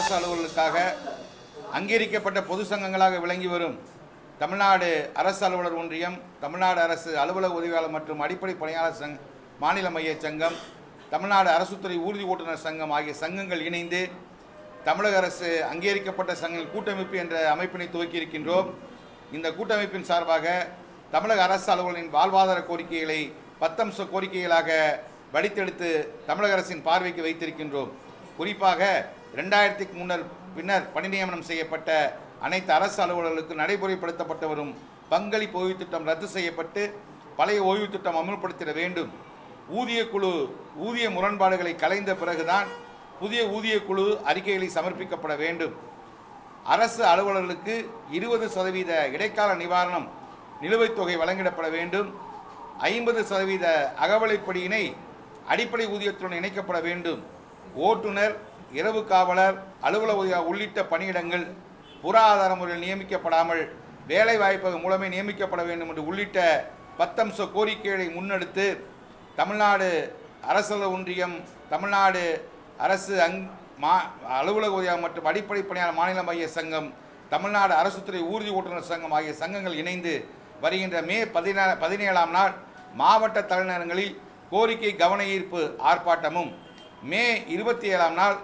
அரசு அலுவலர்களுக்காக அங்கீகரிக்கப்பட்ட பொது சங்கங்களாக விளங்கி வரும் தமிழ்நாடு அரசு அலுவலர் ஒன்றியம், தமிழ்நாடு அரசு அலுவலக உதவியாளர் மற்றும் அடிப்படை பணியாளர் மாநில மைய சங்கம், தமிழ்நாடு அரசுத்துறை ஊர்தி ஓட்டுநர் சங்கம் ஆகிய சங்கங்கள் இணைந்து தமிழக அரசு அங்கீகரிக்கப்பட்ட சங்கங்கள் கூட்டமைப்பு என்ற அமைப்பினை துவக்கியிருக்கின்றோம். இந்த கூட்டமைப்பின் சார்பாக தமிழக அரசு அலுவலரின் வாழ்வாதார கோரிக்கைகளை 10 அம்ச கோரிக்கைகளாக வடித்தெடுத்து தமிழக அரசின் பார்வைக்கு வைத்திருக்கின்றோம். குறிப்பாக 2000க்கு பின்னர் பணி நியமனம் செய்யப்பட்ட அனைத்து அரசு அலுவலர்களுக்கு நடைமுறைப்படுத்தப்பட்டு வரும் பங்களிப்பு ஓய்வு திட்டம் ரத்து செய்யப்பட்டு பழைய ஓய்வு திட்டம் அமல்படுத்திட வேண்டும். ஊதிய முரண்பாடுகளை களைந்த பிறகுதான் புதிய ஊதிய குழு அறிக்கைகளை சமர்ப்பிக்கப்பட வேண்டும். அரசு அலுவலர்களுக்கு 20% இடைக்கால நிவாரணம் நிலுவைத் தொகை வழங்கிடப்பட வேண்டும். 50% அகவலைப்படியினை அடிப்படை ஊதியத்துடன் இணைக்கப்பட வேண்டும். ஓட்டுநர், இரவு காவலர், அலுவலக உதவியாளர் உள்ளிட்ட பணியிடங்கள் புற ஆதார முறையில் நியமிக்கப்படாமல் வேலை வாய்ப்பு மூலமே நியமிக்கப்பட வேண்டும் என்று உள்ளிட்ட 10 அம்ச கோரிக்கைகளை முன்னெடுத்து தமிழ்நாடு அரசு ஒன்றியம், தமிழ்நாடு அரசு அலுவலக உதவியாளர் மற்றும் அடிப்படை பணியாளர் மாநில மைய சங்கம், தமிழ்நாடு அரசுத்துறை ஊர்தி ஓட்டுநர் சங்கம் ஆகிய சங்கங்கள் இணைந்து வருகின்ற மே 17ஆம் நாள் மாவட்ட தலைநகரங்களில் கோரிக்கை கவன ஈர்ப்பு ஆர்ப்பாட்டமும், மே 27ஆம் நாள்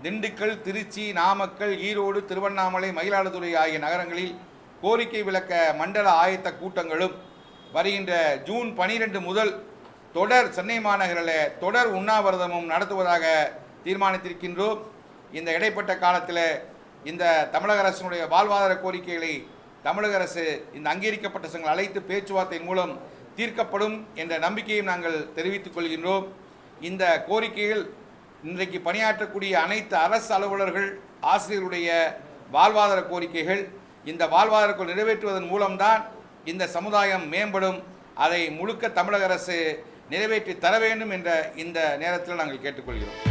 திண்டுக்கல், திருச்சி, நாமக்கல், ஈரோடு, திருவண்ணாமலை, மயிலாடுதுறை ஆகிய நகரங்களில் கோரிக்கை விளக்க மண்டல ஆயத்த கூட்டங்களும், வருகின்ற ஜூன் 12 முதல் சென்னை மாநகரில் தொடர் உண்ணாவிரதமும் நடத்துவதாக தீர்மானித்திருக்கின்றோம். இந்த இடைப்பட்ட காலத்தில் இந்த தமிழக அரசினுடைய வாழ்வாதார கோரிக்கைகளை தமிழக அரசு இந்த அங்கீகரிக்கப்பட்ட சங்கங்கள் அழைத்து பேச்சுவார்த்தை மூலம் தீர்க்கப்படும் என்ற நம்பிக்கையும் நாங்கள் தெரிவித்துக் கொள்கின்றோம். இந்த கோரிக்கைகள் இன்றைக்கு பணியாற்றக்கூடிய அனைத்து அரசு அலுவலர்கள், ஆசிரியர்களுடைய வாழ்வாதார கோரிக்கைகள். இந்த வாழ்வாதாரத்தை நிறைவேற்றுவதன் மூலம்தான் இந்த சமுதாயம் மேம்படும். அதை முழுக்க தமிழக அரசு நிறைவேற்றி தர வேண்டும் என்ற இந்த நேரத்தில் நாங்கள் கேட்டுக்கொள்கிறோம்.